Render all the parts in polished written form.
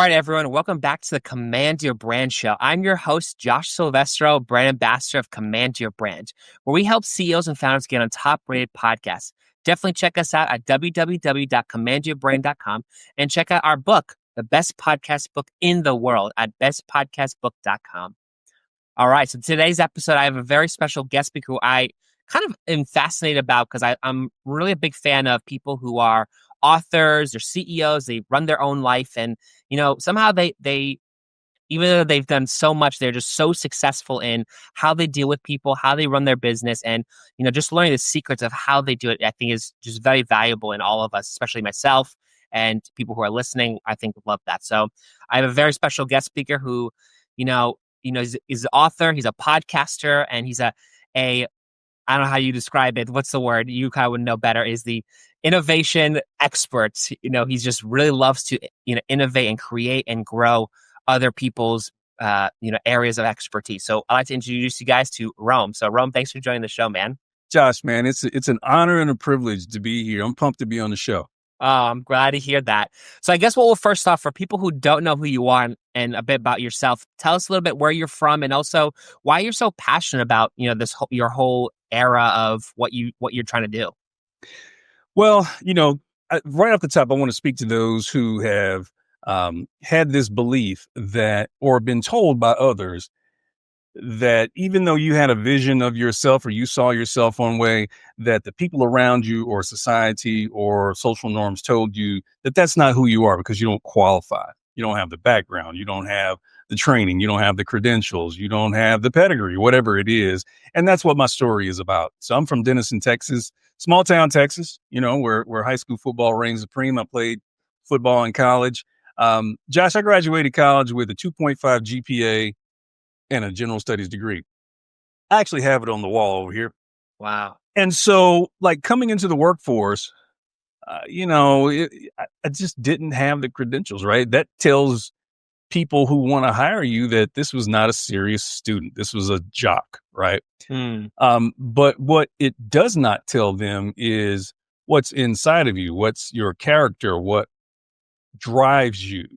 right, everyone. Welcome back to the Command Your Brand Show. I'm your host, Josh Silvestro, brand ambassador of Command Your Brand, where we help CEOs and founders get on top-rated podcasts. Definitely check us out at www.commandyourbrand.com and check out our book, the best podcast book in the world, at bestpodcastbook.com. All right, so today's episode, I have a very special guest speaker who I kind of am fascinated about because I'm really a big fan of people who are authors or CEOs. They run their own life, and somehow they even though they've done so much, they're just so successful in how they deal with people, how they run their business, and just learning the secrets of how they do it. I think is just very valuable in all of us, especially myself and people who are listening. I think love that. So I have a very special guest speaker who, is an author. He's a podcaster, and he's a I don't know how you describe it. What's the word? You kind of would know better. Is the innovation expert. He's just really loves to innovate and create and grow other people's areas of expertise. So I'd like to introduce you guys to Rome. So Rome, thanks for joining the show, man. Josh, man, it's an honor and a privilege to be here. I'm pumped to be on the show. Oh, I'm glad to hear that. So I guess what we'll first off, for people who don't know who you are and a bit about yourself, tell us a little bit where you're from and also why you're so passionate about your whole era of what you're trying to do. Well, right off the top, I want to speak to those who have had this belief that, or been told by others, that even though you had a vision of yourself or you saw yourself one way, that the people around you or society or social norms told you that that's not who you are because you don't qualify. You don't have the background. You don't have the training. You don't have the credentials. You don't have the pedigree, whatever it is. And that's what my story is about. So I'm from Denison, Texas, small town Texas, where high school football reigns supreme. I played football in college. Josh, I graduated college with a 2.5 GPA and a general studies degree. I actually have it on the wall over here. Wow. And so, like, coming into the workforce, I just didn't have the credentials, right? That tells people who want to hire you that this was not a serious student. This was a jock, right? But what it does not tell them is what's inside of you, what's your character, what drives you.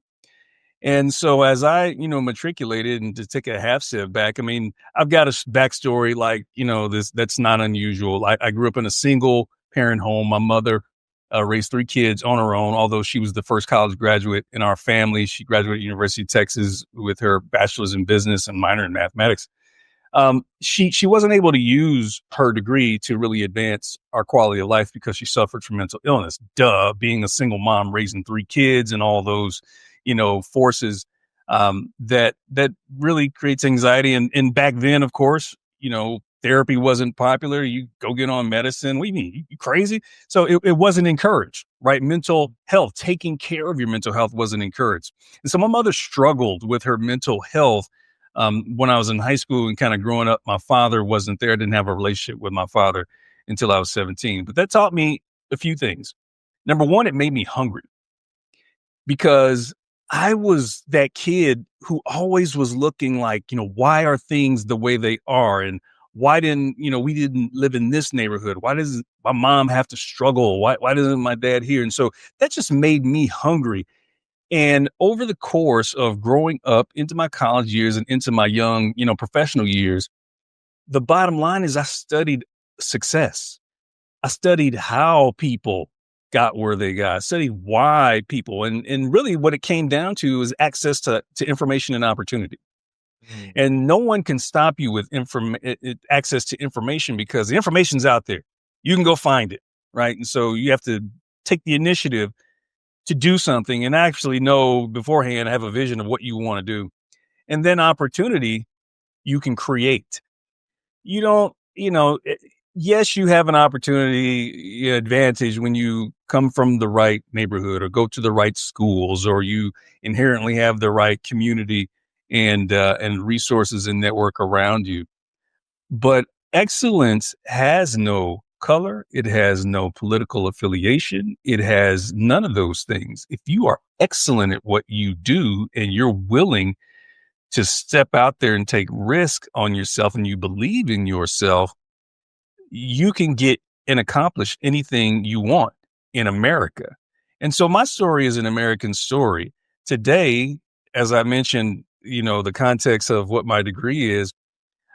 And so as I, matriculated, and to take a half step back, I mean, I've got a backstory like, that's not unusual. I grew up in a single parent home. My mother raised 3 kids on her own, although she was the first college graduate in our family. She graduated University of Texas with her bachelor's in business and minor in mathematics. She wasn't able to use her degree to really advance our quality of life because she suffered from mental illness. Being a single mom, raising 3 kids and all those forces that really creates anxiety. And back then, of course, therapy wasn't popular. You go get on medicine. What do you mean? You crazy? So it wasn't encouraged, right? Mental health, taking care of your mental health wasn't encouraged. And so my mother struggled with her mental health when I was in high school and kind of growing up. My father wasn't there. I didn't have a relationship with my father until I was 17. But that taught me a few things. Number one, it made me hungry because I was that kid who always was looking like, why are things the way they are? And why didn't, we didn't live in this neighborhood? Why does my mom have to struggle? Why doesn't my dad here? And so that just made me hungry. And over the course of growing up into my college years and into my young, professional years, the bottom line is I studied success. I studied how people got where they got, studied why people, and really what it came down to is access to information and opportunity. And no one can stop you with access to information because the information's out there. You can go find it, right? And so you have to take the initiative to do something and actually know beforehand, have a vision of what you want to do. And then opportunity, you can create. You don't, yes, you have an opportunity advantage when you come from the right neighborhood or go to the right schools, or you inherently have the right community and resources and network around you. But excellence has no color. It has no political affiliation. It has none of those things. If you are excellent at what you do and you're willing to step out there and take risk on yourself and you believe in yourself, you can get and accomplish anything you want in America. And so my story is an American story today, as I mentioned, the context of what my degree is,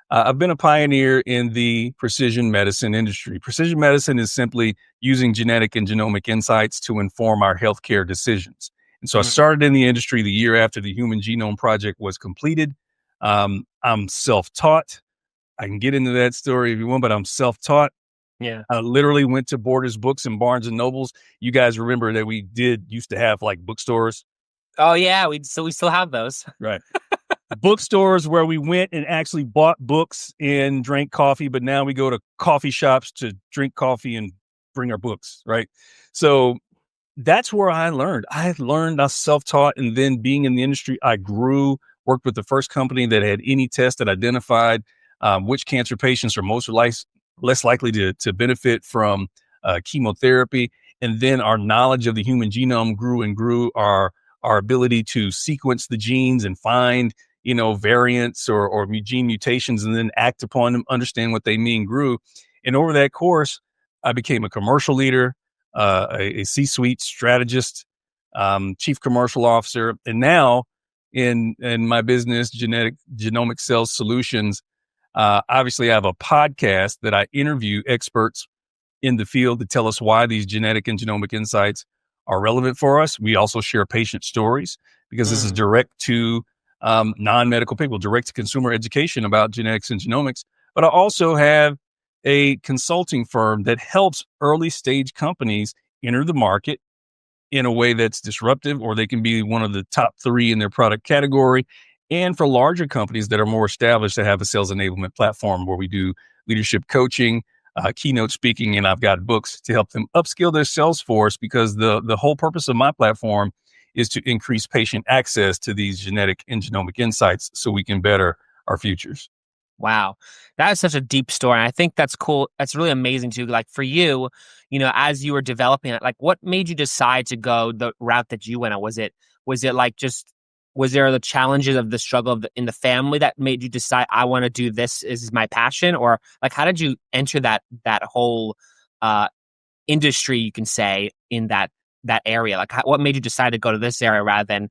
I've been a pioneer in the precision medicine industry. Precision medicine is simply using genetic and genomic insights to inform our healthcare decisions. And so I Mm, started in the industry the year after the Human Genome Project was completed. I'm self taught. I can get into that story if you want, but I'm self taught. yeah. I literally went to Borders Books and Barnes and Nobles. You guys remember that we used to have like bookstores, Oh yeah, we still have those. right? Bookstores where we went and actually bought books and drank coffee, but now we go to coffee shops to drink coffee and bring our books, right? So that's where I learned. I was self-taught, and then being in the industry, I grew, worked with the first company that had any test that identified which cancer patients are less likely to benefit from chemotherapy. And then our knowledge of the human genome grew and grew. Our ability to sequence the genes and find variants or gene mutations and then act upon them, understand what they mean grew. And over that course, I became a commercial leader, a C-suite strategist, chief commercial officer, and now in my business, genomic sales solutions. Obviously, I have a podcast that I interview experts in the field to tell us why these genetic and genomic insights are relevant for us. We also share patient stories because this is Mm, direct to non-medical people, direct to consumer education about genetics and genomics. But I also have a consulting firm that helps early stage companies enter the market in a way that's disruptive, or they can be one of the top three in their product category. And for larger companies that are more established, to have a sales enablement platform where we do leadership coaching, keynote speaking, and I've got books to help them upskill their sales force, because the whole purpose of my platform is to increase patient access to these genetic and genomic insights so we can better our futures. wow, that is such a deep story. And I think that's cool. That's really amazing too. Like for you, as you were developing it, like what made you decide to go the route that you went on? Was it like just was there the challenges of the struggle in the family that made you decide I want to do this, is my passion, or like how did you enter that whole uh industry, you can say, in that area? Like what made you decide to go to this area rather than,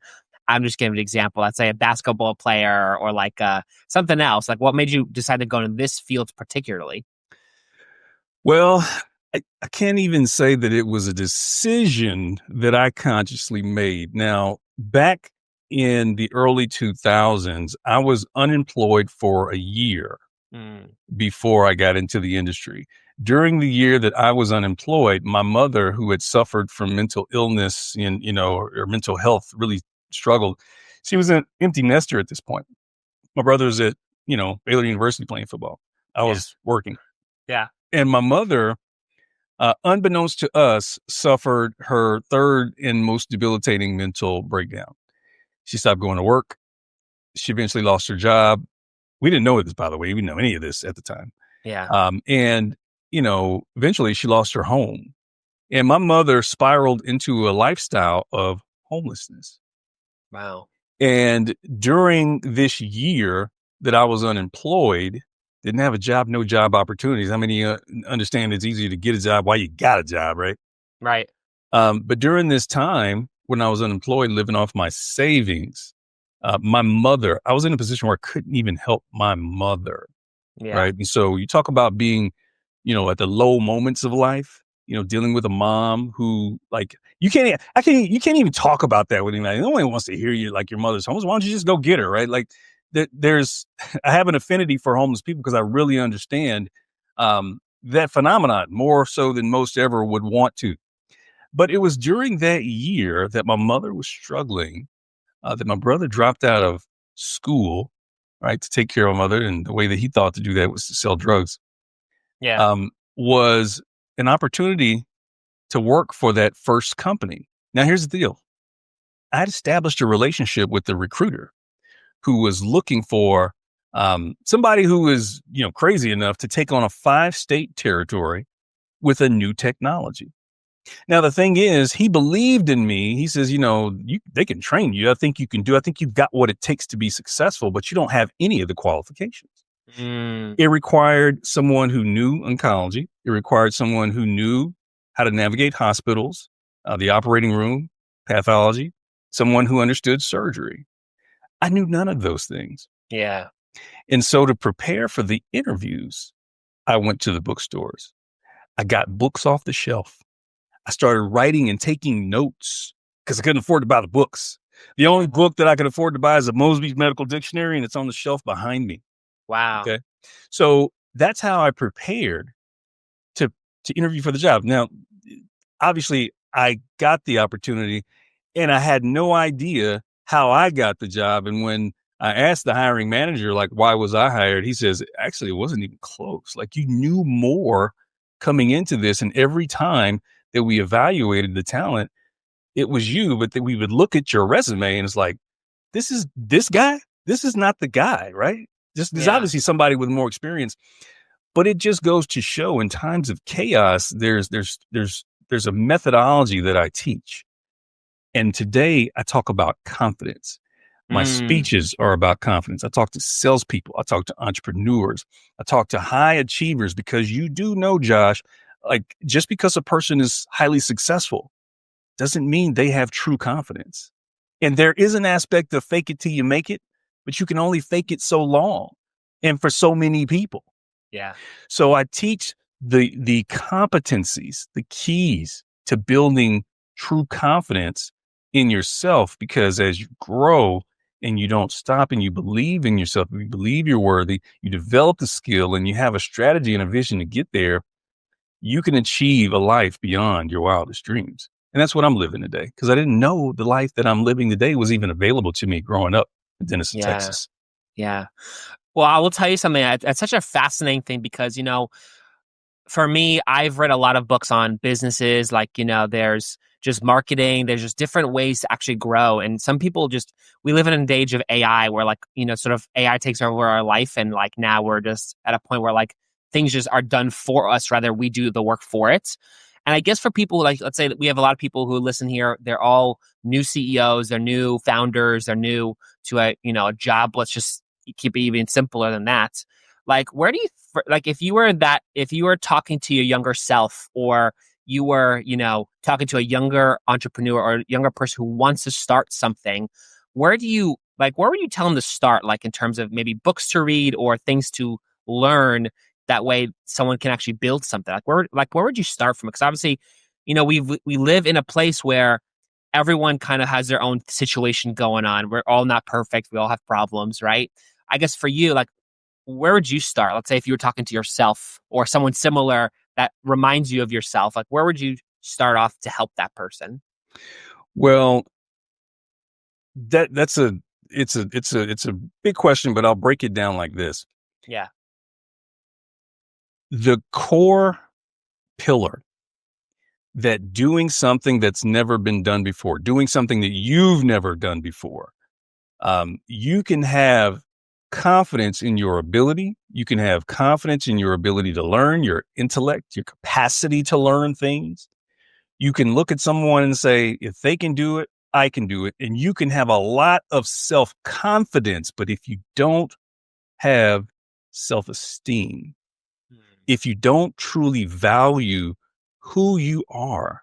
I'm just giving an example, let's say a basketball player or like something else? Like what made you decide to go into this field particularly? Well, I can't even say that it was a decision that I consciously made. Now, back in the early 2000s, I was unemployed for a year Mm, before I got into the industry. During the year that I was unemployed, my mother, who had suffered from mental illness and, or mental health, really struggled. She was an empty nester at this point. My brother's at, Baylor University playing football. I yeah, was working. yeah, And my mother, unbeknownst to us, suffered her third and most debilitating mental breakdown. She stopped going to work. She eventually lost her job. We didn't know this, by the way. We didn't know any of this at the time. yeah. And, eventually she lost her home. And my mother spiraled into a lifestyle of homelessness. Wow. And during this year that I was unemployed, didn't have a job, no job opportunities. I mean, you understand it's easier to get a job while you got a job, right? Right. But during this time when I was unemployed, living off my savings, my mother, I was in a position where I couldn't even help my mother, Yeah. right? And so you talk about being, at the low moments of life, dealing with a mom who like you can't even talk about that with anybody. No one wants to hear you like your mother's homeless. Why don't you just go get her, right? Like there's I have an affinity for homeless people because I really understand that phenomenon more so than most ever would want to. But it was during that year that my mother was struggling, that my brother dropped out of school, right, to take care of my mother. And the way that he thought to do that was to sell drugs, Yeah. was an opportunity to work for that first company. Now, here's the deal. I'd established a relationship with the recruiter who was looking for somebody who was, crazy enough to take on a 5-state territory with a new technology. Now, the thing is, he believed in me. He says, they can train you. I think you've got what it takes to be successful, but you don't have any of the qualifications. Mm, It required someone who knew oncology. It required someone who knew how to navigate hospitals, the operating room, pathology. someone who understood surgery. I knew none of those things. Yeah. And so to prepare for the interviews, I went to the bookstores. I got books off the shelf. I started writing and taking notes because I couldn't afford to buy the books. The only book that I could afford to buy is a Mosby's Medical Dictionary, and it's on the shelf behind me. Wow. Okay. So that's how I prepared to interview for the job. Now, obviously, I got the opportunity and I had no idea how I got the job. And when I asked the hiring manager, like, why was I hired? He says, actually, it wasn't even close. Like, you knew more coming into this. And every time that we evaluated the talent, it was you, but then we would look at your resume and it's like, this is this guy. This is not the guy, right? Just there's Yeah. obviously somebody with more experience, but it just goes to show in times of chaos, there's a methodology that I teach. And today I talk about confidence. My Mm. speeches are about confidence. I talk to salespeople. I talk to entrepreneurs. I talk to high achievers because you do know, Josh, like just because a person is highly successful doesn't mean they have true confidence. And there is an aspect of fake it till you make it, but you can only fake it so long and for so many people. Yeah. So I teach the competencies, the keys to building true confidence in yourself, because as you grow and you don't stop and you believe in yourself, you believe you're worthy, you develop the skill and you have a strategy and a vision to get there, you can achieve a life beyond your wildest dreams. And that's what I'm living today because I didn't know the life that I'm living today was even available to me growing up in Denison, Yeah. Texas. Yeah. Well, I will tell you something. It's such a fascinating thing because, for me, I've read a lot of books on businesses. Like, there's just marketing, there's just different ways to actually grow. And some people we live in an age of AI where, like, sort of AI takes over our life. And like now we're just at a point where like things just are done for us rather we do the work for it. And I guess for people like, let's say that we have a lot of people who listen here, they're all new CEOs, they're new founders, they're new to a job. Let's just keep it even simpler than that. Like, where do you like if you were talking to your younger self, or you were talking to a younger entrepreneur or a younger person who wants to start something, where would you tell them to start, like in terms of maybe books to read or things to learn, that way someone can actually build something? Where would you start from? Because obviously, we live in a place where everyone kind of has their own situation going on. We're all not perfect, we all have problems, right? I guess for you, like, where would you start? Let's say if you were talking to yourself or someone similar that reminds you of yourself, like, where would you start off to help that person? Well, that's it's a big question, but I'll break it down like this. Yeah. The core pillar that doing something that's never been done before, doing something that you've never done before, you can have confidence in your ability. You can have confidence in your ability to learn, your intellect, your capacity to learn things. You can look at someone and say, if they can do it, I can do it. And you can have a lot of self-confidence. But if you don't have self-esteem, Hmm. if you don't truly value who you are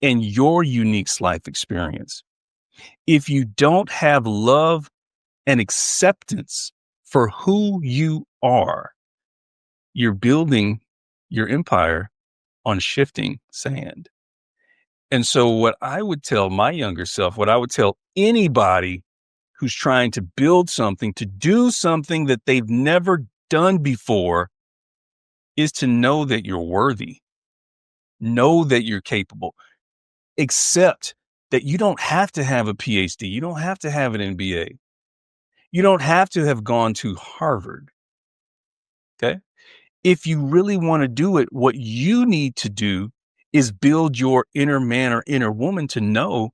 and your unique life experience, if you don't have love and acceptance for who you are, you're building your empire on shifting sand. And so what I would tell my younger self, what I would tell anybody who's trying to build something, to do something that they've never done before, is to know that you're worthy, know that you're capable, accept that you don't have to have a PhD. You don't have to have an MBA. You don't have to have gone to Harvard. Okay. If you really want to do it, what you need to do is build your inner man or inner woman to know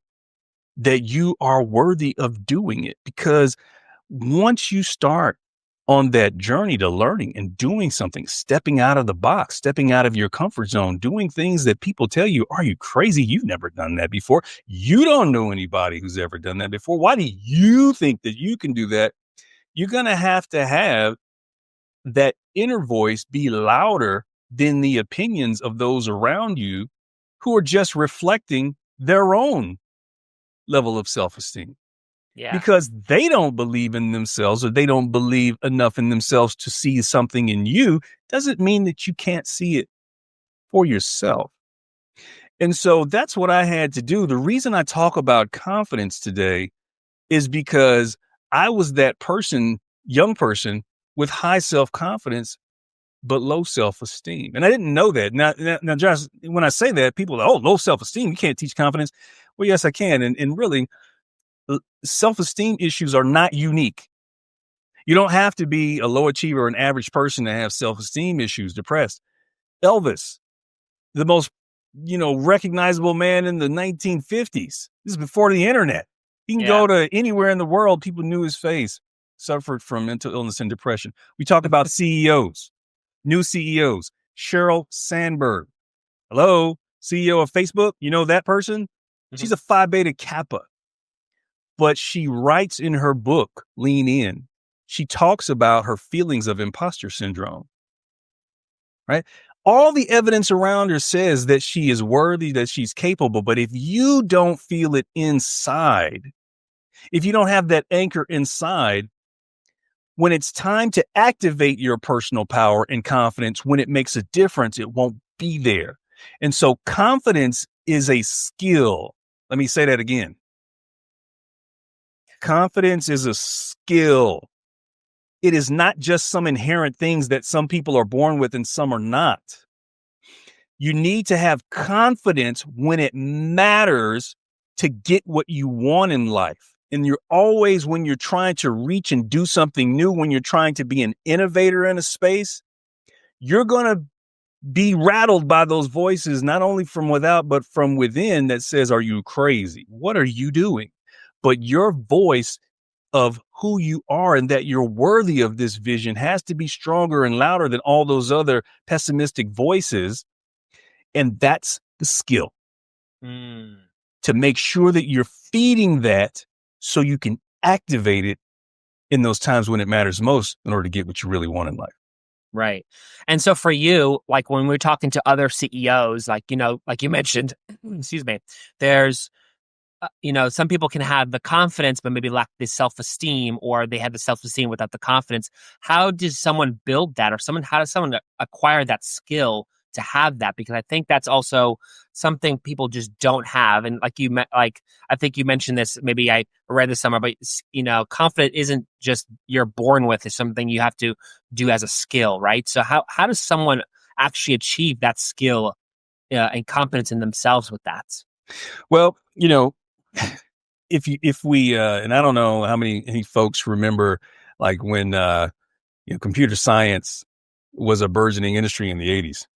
that you are worthy of doing it. Because once you start on that journey to learning and doing something, stepping out of the box, stepping out of your comfort zone, doing things that people tell you, are you crazy? You've never done that before. You don't know anybody who's ever done that before. Why do you think that you can do that? You're going to have that inner voice be louder than the opinions of those around you who are just reflecting their own level of self-esteem Yeah. because they don't believe in themselves or they don't believe enough in themselves to see something in you. Doesn't mean that you can't see it for yourself. And so that's what I had to do. The reason I talk about confidence today is because I was that person, young person with high self-confidence, but low self-esteem. And I didn't know that. Now, Josh, when I say that, people are, oh, low self-esteem, you can't teach confidence. Well, yes, I can. And really, self-esteem issues are not unique. You don't have to be a low achiever or an average person to have self-esteem issues, depressed. Elvis, the most, recognizable man in the 1950s. This is before the internet. He can Yeah. go to anywhere in the world. People knew his face, suffered from mental illness and depression. We talk about CEOs, new CEOs, Sheryl Sandberg. Hello, CEO of Facebook. You know that person? Mhm. She's a Phi Beta Kappa, but she writes in her book, Lean In, she talks about her feelings of imposter syndrome, right? All the evidence around her says that she is worthy, that she's capable. But if you don't feel it inside, if you don't have that anchor inside, when it's time to activate your personal power and confidence, when it makes a difference, it won't be there. And so confidence is a skill. Let me say that again. Confidence is a skill. It is not just some inherent things that some people are born with and some are not. You need to have confidence when it matters to get what you want in life. And you're always, when you're trying to reach and do something new, when you're trying to be an innovator in a space, you're going to be rattled by those voices, not only from without, but from within that says, are you crazy? What are you doing? But your voice of who you are and that you're worthy of this vision has to be stronger and louder than all those other pessimistic voices. And that's the skill Mm. to make sure that you're feeding that so you can activate it in those times when it matters most in order to get what you really want in life. Right. And so for you, like when we're talking to other CEOs, like, like you mentioned, excuse me, there's, some people can have the confidence, but maybe lack the self-esteem, or they have the self-esteem without the confidence. How does someone build that, or how does someone acquire that skill to have that? Because I think that's also something people just don't have. And like I think you mentioned this, maybe I read this somewhere, but confidence isn't just you're born with; it's something you have to do as a skill, right? So how does someone actually achieve that skill and confidence in themselves with that? Well, if we and I don't know how many folks remember like when computer science was a burgeoning industry in the 80s.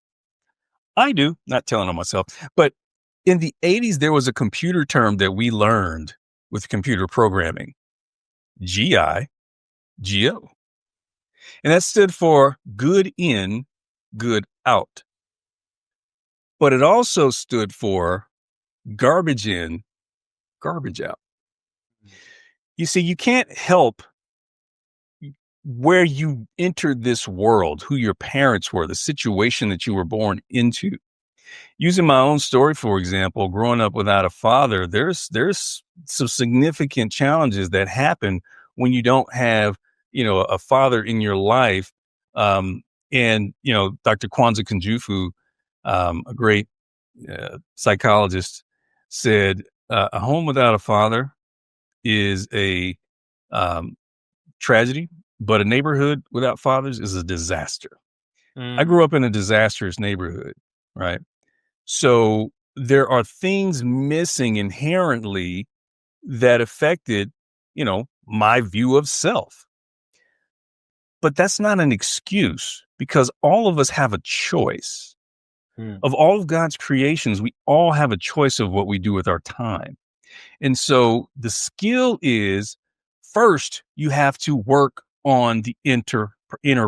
I do, not telling on myself, but in the 80s there was a computer term that we learned with computer programming, GIGO. And that stood for good in, good out. But it also stood for garbage in, garbage out. You see, you can't help where you entered this world, who your parents were, the situation that you were born into. Using my own story, for example, growing up without a father, there's some significant challenges that happen when you don't have, a father in your life. And Dr. Kwanzaa Kunjufu, a great psychologist, said a home without a father is a um, tragedy, but a neighborhood without fathers is a disaster. I Mm. grew up in a disastrous neighborhood, right? So there are things missing inherently that affected, my view of self. But that's not an excuse because all of us have a choice. Mm. Of all of God's creations, we all have a choice of what we do with our time. And so the skill is first, you have to work on the inner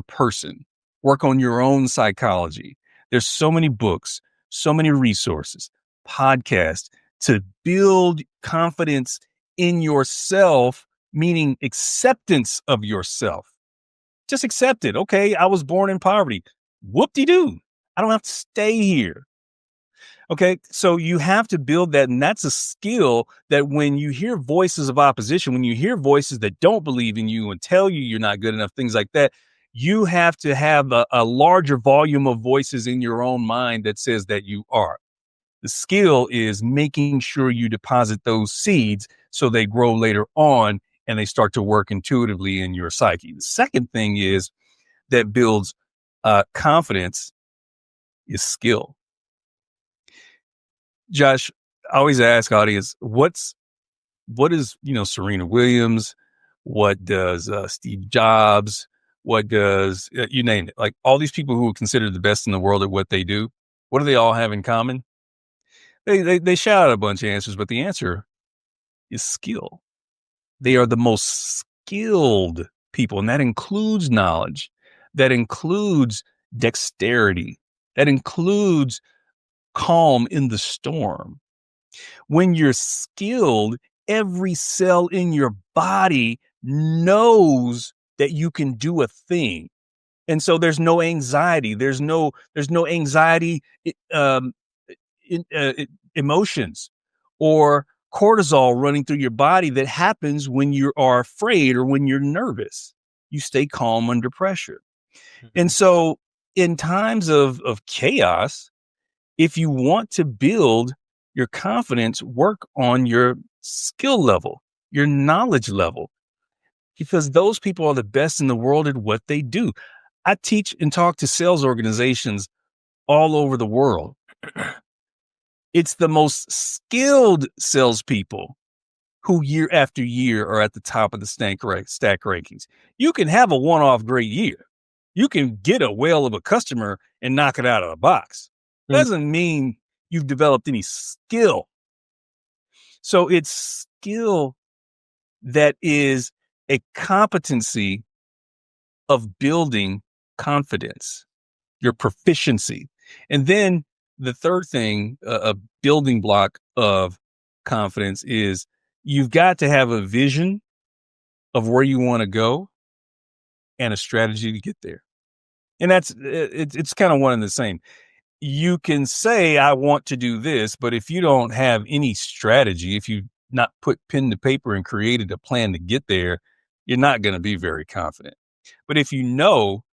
person, work on your own psychology. There's so many books, so many resources, podcasts to build confidence in yourself, meaning acceptance of yourself. Just accept it. Okay, I was born in poverty. Whoop-de-doo. I don't have to stay here. Okay. So you have to build that. And that's a skill that when you hear voices of opposition, when you hear voices that don't believe in you and tell you you're not good enough, things like that, you have to have a larger volume of voices in your own mind that says that you are. The skill is making sure you deposit those seeds so they grow later on and they start to work intuitively in your psyche. The second thing is that builds confidence is skill. Josh, I always ask audience, what is, Serena Williams? What does Steve Jobs? What does, you name it, like all these people who are considered the best in the world at what they do? What do they all have in common? They shout out a bunch of answers, but the answer is skill. They are the most skilled people, and that includes knowledge, that includes dexterity, that includes calm in the storm. When you're skilled, every cell in your body knows that you can do a thing. And so there's no anxiety. There's no anxiety emotions or cortisol running through your body that happens when you are afraid or when you're nervous. You stay calm under pressure. And so in times of chaos, if you want to build your confidence, work on your skill level, your knowledge level, because those people are the best in the world at what they do. I teach and talk to sales organizations all over the world. It's the most skilled salespeople who year after year are at the top of the stack rankings. You can have a one-off great year. You can get a whale of a customer and knock it out of the box. Doesn't mean you've developed any skill. So it's skill that is a competency of building confidence, your proficiency. And then the third thing, a building block of confidence is you've got to have a vision of where you want to go and a strategy to get there. And that's, it's kind of one and the same. You can say, I want to do this, but if you don't have any strategy, if you not put pen to paper and created a plan to get there, you're not going to be very confident. But if you know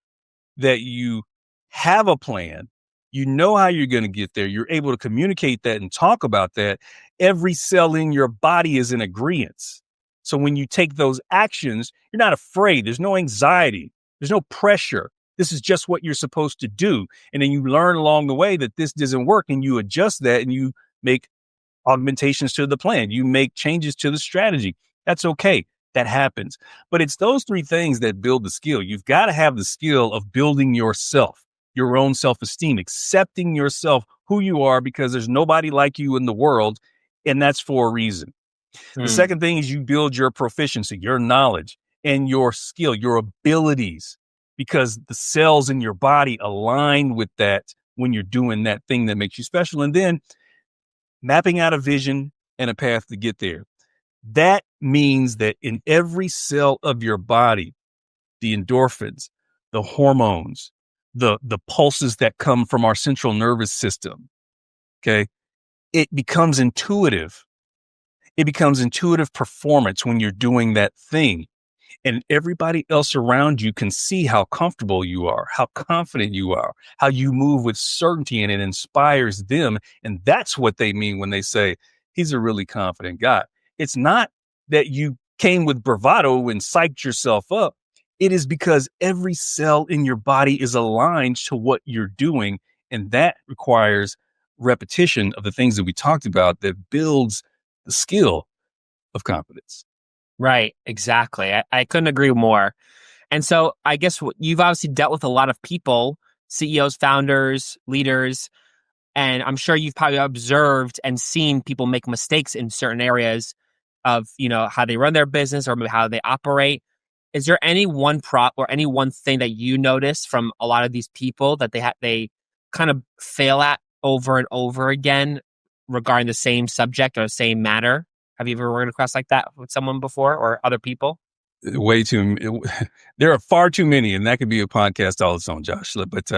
that you have a plan, you know how you're going to get there, you're able to communicate that and talk about that, every cell in your body is in agreement. So when you take those actions, you're not afraid. There's no anxiety. There's no pressure. This is just what you're supposed to do. And then you learn along the way that this doesn't work and you adjust that and you make augmentations to the plan. You make changes to the strategy. That's okay. That happens. But it's those three things that build the skill. You've got to have the skill of building yourself, your own self-esteem, accepting yourself, who you are, because there's nobody like you in the world. And that's for a reason. The second thing is you build your proficiency, your knowledge and your skill, your abilities, because the cells in your body align with that when you're doing that thing that makes you special. And then mapping out a vision and a path to get there. That means that in every cell of your body, the endorphins, the hormones, the pulses that come from our central nervous system, okay, it becomes intuitive. It becomes intuitive performance when you're doing that thing. And everybody else around you can see how comfortable you are, how confident you are, how you move with certainty, and it inspires them. And that's what they mean when they say, he's a really confident guy. It's not that you came with bravado and psyched yourself up. It is because every cell in your body is aligned to what you're doing. And that requires repetition of the things that we talked about that builds the skill of confidence. Right, exactly. I couldn't agree more. And so I guess you've obviously dealt with a lot of people, CEOs, founders, leaders, and I'm sure you've probably observed and seen people make mistakes in certain areas of, how they run their business or maybe how they operate. Is there any one prop or any one thing that you notice from a lot of these people that they kind of fail at over and over again regarding the same subject or the same matter? Have you ever run across like that with someone before or other people? Way too. There are far too many, and that could be a podcast all its own, Josh. But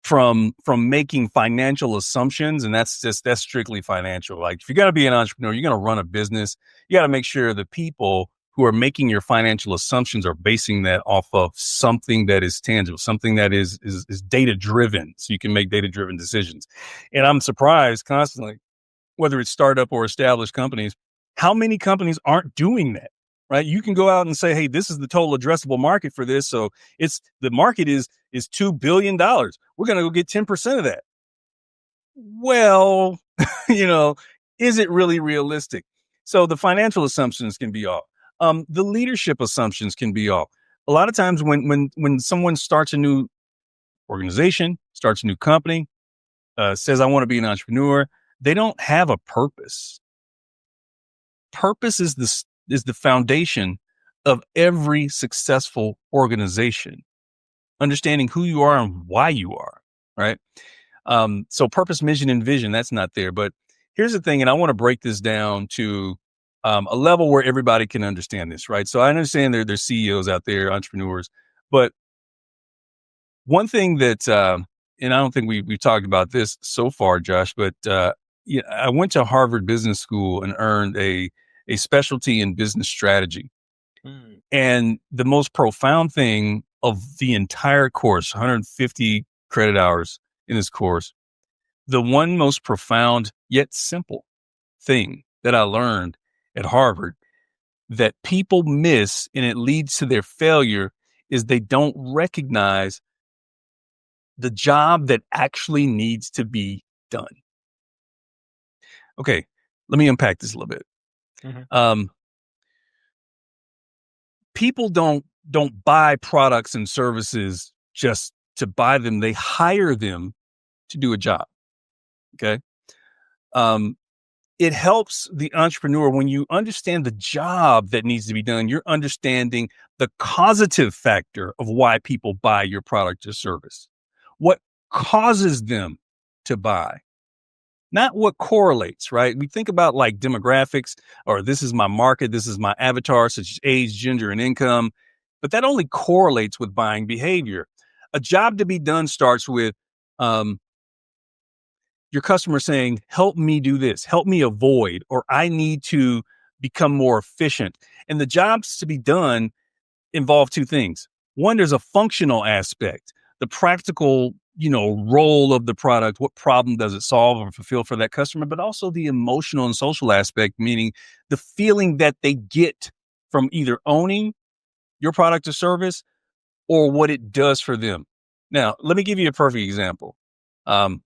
from making financial assumptions, and that's strictly financial. Like if you got to be an entrepreneur, you're going to run a business, you got to make sure the people who are making your financial assumptions are basing that off of something that is tangible, something that is data driven, so you can make data driven decisions. And I'm surprised constantly, whether it's startup or established companies, how many companies aren't doing that, right? You can go out and say, hey, this is the total addressable market for this. So the market is $2 billion. We're going to go get 10% of that. Well, is it really realistic? So the financial assumptions can be off. The leadership assumptions can be off. A lot of times when someone starts a new organization, starts a new company, says, I want to be an entrepreneur, they don't have a purpose. Purpose is the foundation of every successful organization. Understanding who you are and why you are, right? So purpose, mission, and vision, that's not there. But here's the thing, and I want to break this down to a level where everybody can understand this, right? So I understand there's CEOs out there, entrepreneurs, but one thing that, and I don't think we've talked about this so far, Josh, but I went to Harvard Business School and earned a specialty in business strategy. Mm. And the most profound thing of the entire course, 150 credit hours in this course, the one most profound yet simple thing that I learned at Harvard that people miss and it leads to their failure is they don't recognize the job that actually needs to be done. Okay, let me unpack this a little bit. Mm-hmm. People don't buy products and services just to buy them. They hire them to do a job. Okay. It helps the entrepreneur when you understand the job that needs to be done. You're understanding the causative factor of why people buy your product or service. What causes them to buy, not what correlates, right? We think about like demographics, or this is my market, this is my avatar, such as age, gender, and income, but that only correlates with buying behavior. A job to be done starts with your customer saying, help me do this, help me avoid, or I need to become more efficient. And the jobs to be done involve two things. One, there's a functional aspect, the practical, role of the product. What problem does it solve or fulfill for that customer? But also the emotional and social aspect, meaning the feeling that they get from either owning your product or service or what it does for them. Now, let me give you a perfect example. Disneyland.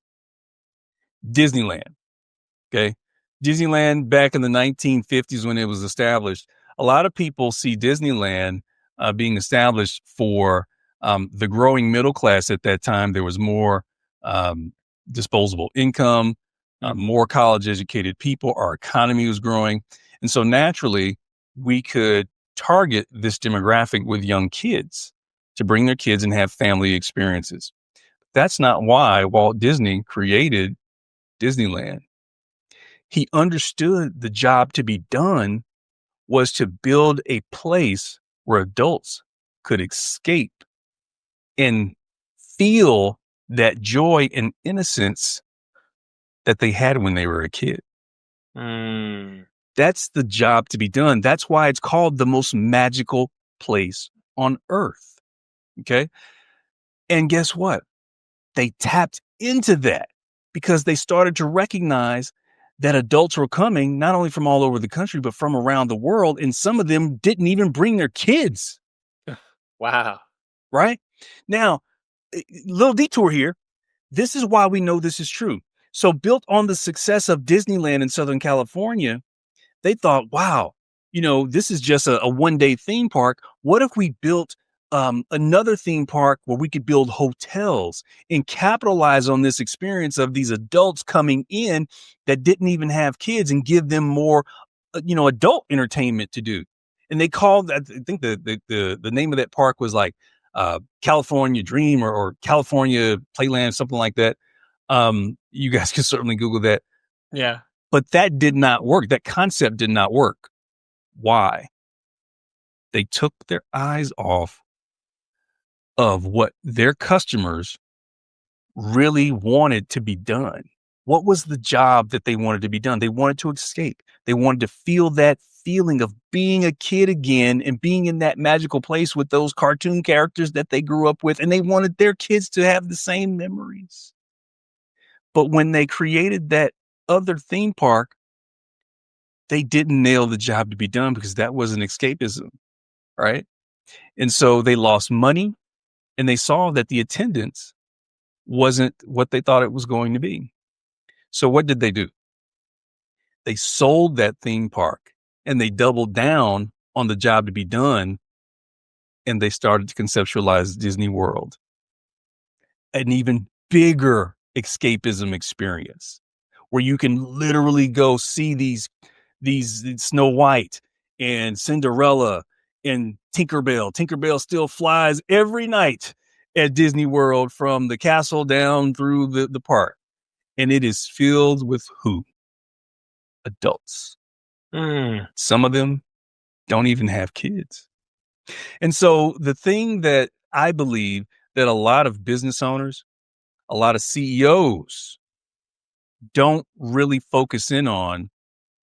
Okay. Disneyland back in the 1950s when it was established, a lot of people see Disneyland being established for the growing middle class at that time. There was more disposable income, more college educated people. Our economy was growing. And so naturally, we could target this demographic with young kids to bring their kids and have family experiences. That's not why Walt Disney created Disneyland. He understood the job to be done was to build a place where adults could escape and feel that joy and innocence that they had when they were a kid. That's the job to be done. That's why it's called the most magical place on earth. Okay. And guess what? They tapped into that because they started to recognize that adults were coming not only from all over the country, but from around the world. And some of them didn't even bring their kids. Wow. Right? Now, a little detour here. This is why we know this is true. So built on the success of Disneyland in Southern California, they thought, wow, this is just a one-day theme park. What if we built another theme park where we could build hotels and capitalize on this experience of these adults coming in that didn't even have kids and give them more, adult entertainment to do. And they called, I think the name of that park was like California Dream or California Playland, something like that. You guys can certainly Google that. Yeah. But that did not work. That concept did not work. Why? They took their eyes off of what their customers really wanted to be done? What was the job that they wanted to be done? They wanted to escape. They wanted to feel that feeling of being a kid again and being in that magical place with those cartoon characters that they grew up with. And they wanted their kids to have the same memories. But when they created that other theme park, they didn't nail the job to be done because that wasn't escapism, right? And so they lost money and they saw that the attendance wasn't what they thought it was going to be. So what did they do? They sold that theme park and they doubled down on the job to be done. And they started to conceptualize Disney World, an even bigger escapism experience where you can literally go see these Snow White and Cinderella and Tinkerbell. Tinkerbell still flies every night at Disney World from the castle down through the park. And it is filled with who? Adults. Some of them don't even have kids. And so the thing that I believe that a lot of business owners, a lot of CEOs don't really focus in on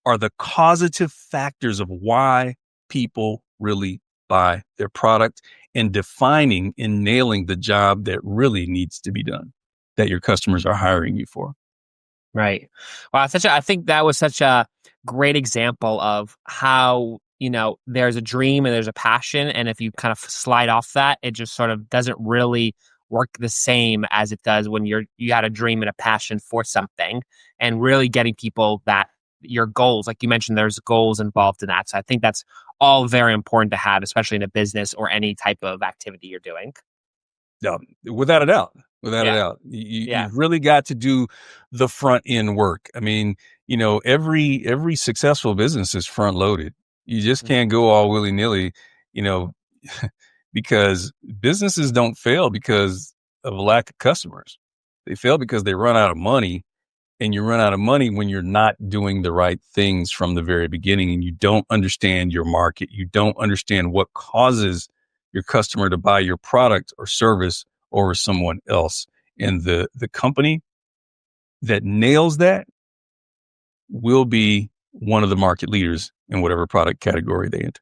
are the causative factors of why people really buy their product and defining and nailing the job that really needs to be done that your customers are hiring you for. Right. Wow. I think that was such a great example of how, there's a dream and there's a passion. And if you kind of slide off that, it just sort of doesn't really work the same as it does when you had a dream and a passion for something, and really getting people that your goals, like you mentioned, there's goals involved in that. So I think that's all very important to have, especially in a business or any type of activity you're doing. Yeah, without a doubt. Without a doubt. You've really got to do the front end work. I mean, every successful business is front loaded. You just can't go all willy nilly, because businesses don't fail because of a lack of customers. They fail because they run out of money, and you run out of money when you're not doing the right things from the very beginning and you don't understand your market. You don't understand what causes your customer to buy your product or service over someone else. And the company that nails that will be one of the market leaders in whatever product category they enter.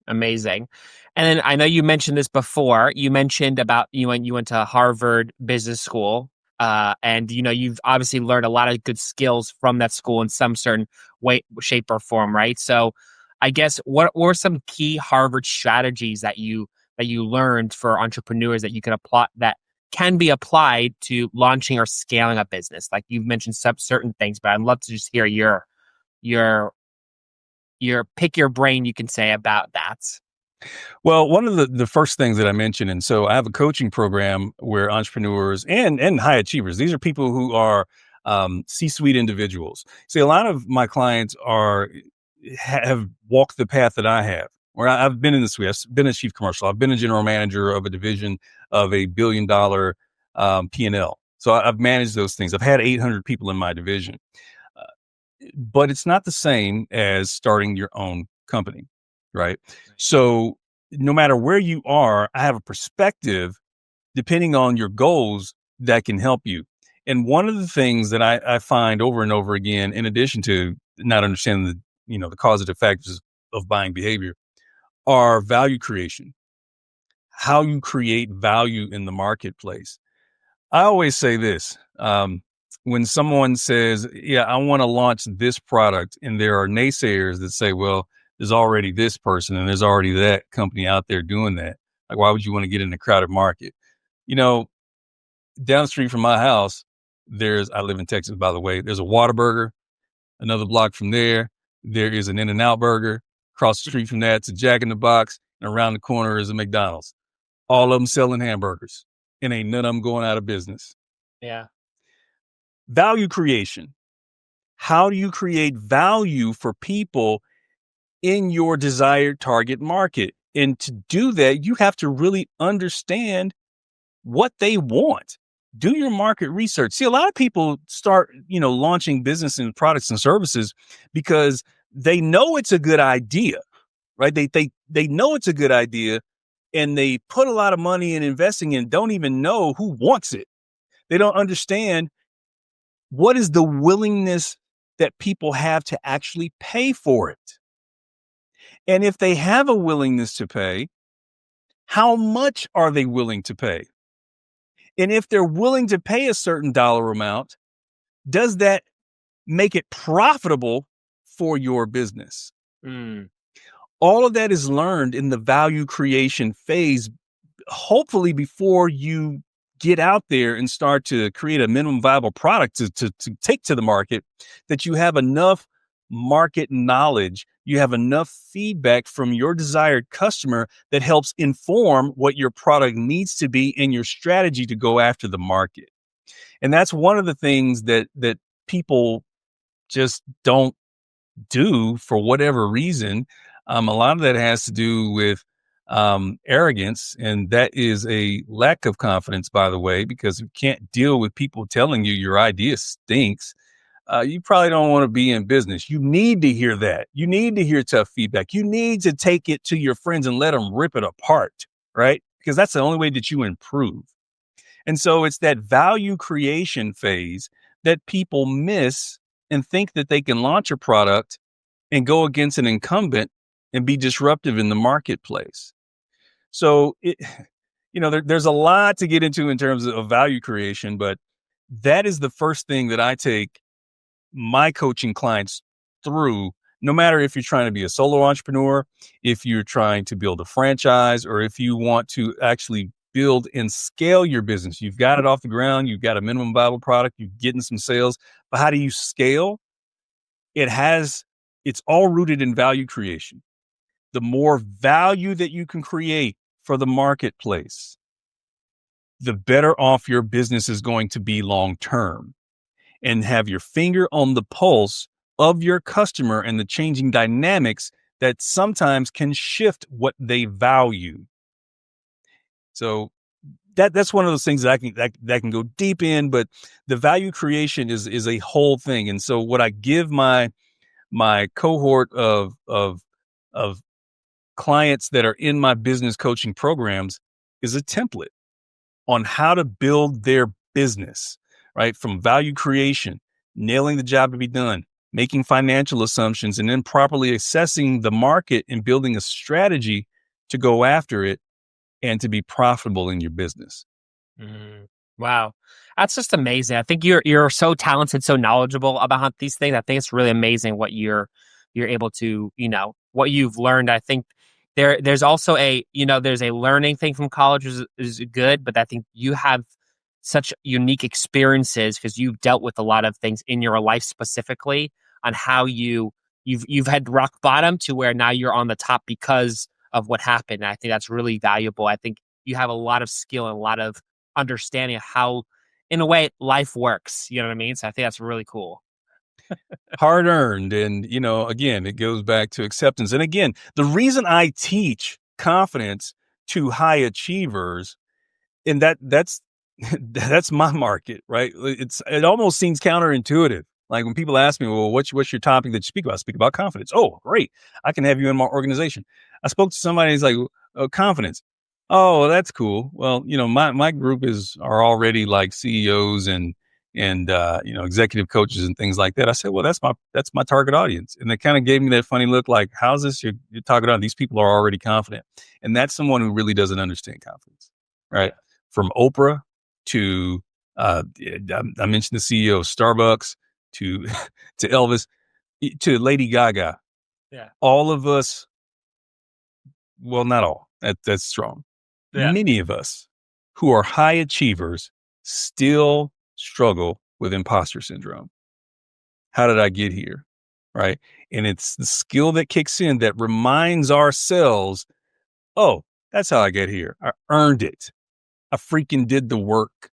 Amazing. And then I know you mentioned this before. You mentioned about you went to Harvard Business School. And you've obviously learned a lot of good skills from that school in some certain way, shape, or form, right? So I guess what were some key Harvard strategies that you learned for entrepreneurs that you can apply, that can be applied to launching or scaling a business? Like you've mentioned some certain things, but I'd love to just hear your pick your brain, you can say, about that. Well, one of the first things that I mentioned, and so I have a coaching program where entrepreneurs and high achievers, these are people who are C-suite individuals. See, a lot of my clients have walked the path that I have, where I've been in the suite. I've been a chief commercial. I've been a general manager of a division of a $1 billion P&L. So I've managed those things. I've had 800 people in my division. But it's not the same as starting your own company, right? So no matter where you are, I have a perspective depending on your goals that can help you. And one of the things that I find over and over again, in addition to not understanding the causative factors of buying behavior, are value creation, how you create value in the marketplace. I always say this, when someone says, yeah, I want to launch this product, and there are naysayers that say, well, there's already this person and there's already that company out there doing that. Like, why would you want to get in a crowded market? Down the street from my house, I live in Texas, by the way, there's a Whataburger. Another block from there is an In-N-Out Burger. Across the street from that, it's a Jack in the Box. And around the corner is a McDonald's. All of them selling hamburgers. And ain't none of them going out of business. Yeah. Value creation. How do you create value for people in your desired target market? And to do that, you have to really understand what they want. Do your market research. See, a lot of people start, launching business and products and services because they know it's a good idea, right? They know it's a good idea, and they put a lot of money in investing in, don't even know who wants it. They don't understand what is the willingness that people have to actually pay for it. And if they have a willingness to pay, how much are they willing to pay? And if they're willing to pay a certain dollar amount, does that make it profitable for your business? Mm. All of that is learned in the value creation phase, hopefully before you get out there and start to create a minimum viable product to take to the market, that you have enough market knowledge, you have enough feedback from your desired customer that helps inform what your product needs to be and your strategy to go after the market. And that's one of the things that people just don't do for whatever reason. A lot of that has to do with arrogance, and that is a lack of confidence, by the way, because you can't deal with people telling you your idea stinks. You probably don't want to be in business. You need to hear that. You need to hear tough feedback. You need to take it to your friends and let them rip it apart, right? Because that's the only way that you improve. And so it's that value creation phase that people miss and think that they can launch a product and go against an incumbent and be disruptive in the marketplace. So there's a lot to get into in terms of value creation, but that is the first thing that I take my coaching clients through, no matter if you're trying to be a solo entrepreneur, if you're trying to build a franchise, or if you want to actually build and scale your business. You've got it off the ground, you've got a minimum viable product, you're getting some sales, but how do you scale? It's all rooted in value creation. The more value that you can create for the marketplace, the better off your business is going to be long term. And have your finger on the pulse of your customer and the changing dynamics that sometimes can shift what they value. So that's one of those things that I can go deep in, but the value creation is a whole thing. And so what I give my cohort of clients that are in my business coaching programs is a template on how to build their business, right? From value creation, nailing the job to be done, making financial assumptions, and then properly assessing the market and building a strategy to go after it and to be profitable in your business. Mm. Wow. That's just amazing. I think you're so talented, so knowledgeable about these things. I think it's really amazing what you're able to, what you've learned. I think there's also there's a learning thing from college is good, but I think you have such unique experiences because you've dealt with a lot of things in your life specifically on how you've had rock bottom to where now you're on the top because of what happened. And I think that's really valuable. I think you have a lot of skill and a lot of understanding of how, in a way, life works. You know what I mean? So I think that's really cool. Hard earned. And, again, it goes back to acceptance. And again, the reason I teach confidence to high achievers, and that's that's my market, right? It almost seems counterintuitive. Like when people ask me, well, what's your topic that you speak about? I speak about confidence. Oh, great. I can have you in my organization. I spoke to somebody who's like, confidence. Oh, well, that's cool. Well, my group are already like CEOs and executive coaches and things like that. I said, well, that's my target audience. And they kind of gave me that funny look, like, how's this your target audience? These people are already confident. And that's someone who really doesn't understand confidence, right? From Oprah to, I mentioned the CEO of Starbucks to Elvis to Lady Gaga. Yeah. All of us, well, not all, that's strong. Yeah. Many of us who are high achievers still struggle with imposter syndrome. How did I get here? Right. And it's the skill that kicks in that reminds ourselves, oh, that's how I get here. I earned it. I freaking did the work.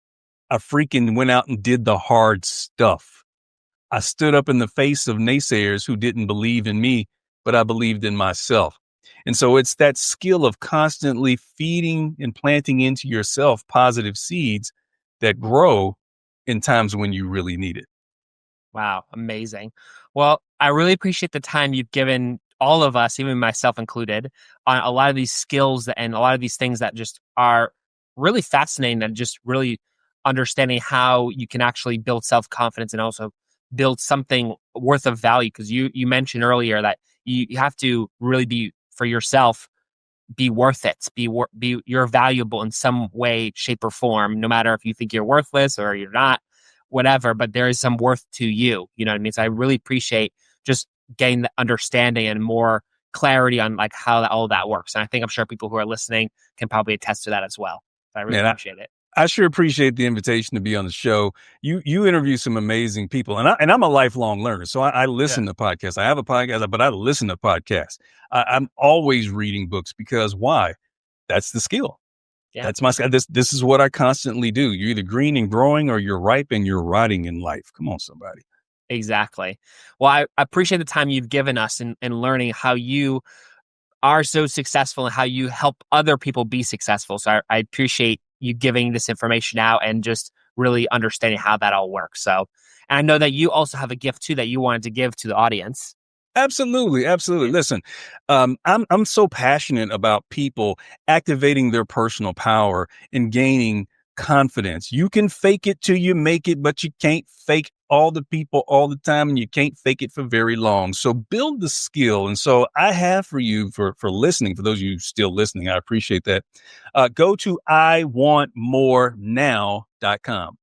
I freaking went out and did the hard stuff. I stood up in the face of naysayers who didn't believe in me, but I believed in myself. And so it's that skill of constantly feeding and planting into yourself positive seeds that grow in times when you really need it. Wow. Amazing. Well, I really appreciate the time you've given all of us, even myself included, on a lot of these skills and a lot of these things that just are really fascinating and just really understanding how you can actually build self-confidence and also build something worth of value. Because you mentioned earlier that you have to really be for yourself, be worth it, be you're valuable in some way, shape, or form, no matter if you think you're worthless or you're not, whatever, but there is some worth to you. You know what I mean? So I really appreciate just getting the understanding and more clarity on like how all that works. And I'm sure people who are listening can probably attest to that as well. So I really appreciate it. I sure appreciate the invitation to be on the show. You interview some amazing people, and I'm a lifelong learner, so I listen to podcasts. I have a podcast, but I listen to podcasts. I'm always reading books because why? That's the skill. Yeah. That's my skill. This is what I constantly do. You're either green and growing, or you're ripe and you're rotting in life. Come on, somebody. Exactly. Well, I appreciate the time you've given us in learning how you are so successful and how you help other people be successful. So I appreciate you giving this information out and just really understanding how that all works. So, and I know that you also have a gift too that you wanted to give to the audience. Absolutely. Absolutely. Listen, I'm so passionate about people activating their personal power and gaining confidence. You can fake it till you make it, but you can't fake all the people all the time, and you can't fake it for very long. So build the skill. And so I have for you for listening, for those of you still listening, I appreciate that. Go to iwantmorenow.com.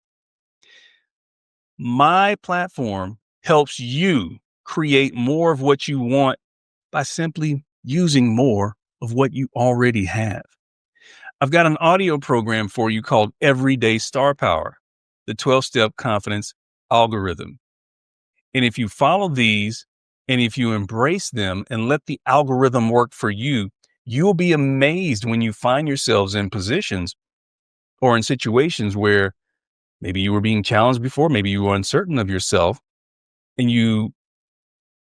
My platform helps you create more of what you want by simply using more of what you already have. I've got an audio program for you called Everyday Star Power, the 12-step confidence algorithm. And if you follow these and if you embrace them and let the algorithm work for you, you'll be amazed when you find yourselves in positions or in situations where maybe you were being challenged before, maybe you were uncertain of yourself and you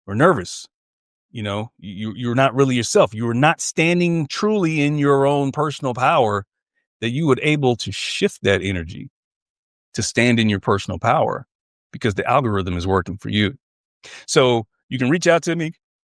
were nervous. You know, you're not really yourself. You're not standing truly in your own personal power, that you would able to shift that energy to stand in your personal power because the algorithm is working for you. So you can reach out to me,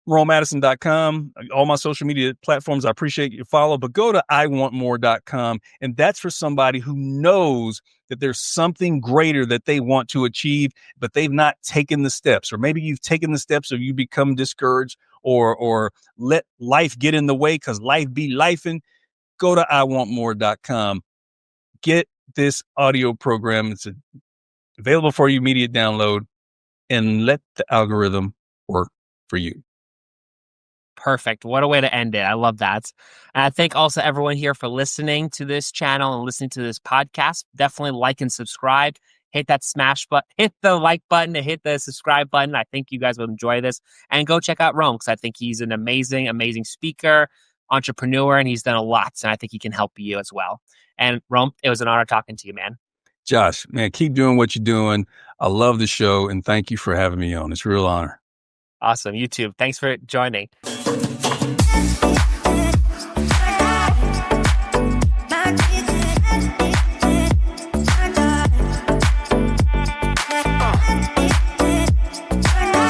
ronmadison.com, all my social media platforms. I appreciate your follow, but go to iwantmore.com. And that's for somebody who knows that there's something greater that they want to achieve, but they've not taken the steps, or maybe you've taken the steps or you become discouraged or let life get in the way because life be lifing. Go to iwantmore.com. Get this audio program. It's available for you, immediate download, and let the algorithm work for you. Perfect. What a way to end it. I love that. And I thank also everyone here for listening to this channel and listening to this podcast. Definitely like and subscribe. Hit that smash button, hit the like button, and hit the subscribe button. I think you guys will enjoy this. And go check out Rome, because I think he's an amazing, amazing speaker, entrepreneur, and he's done a lot. And I think he can help you as well. And Rome, it was an honor talking to you, man. Josh, man, keep doing what you're doing. I love the show, and thank you for having me on. It's a real honor. Awesome. You too. Thanks for joining.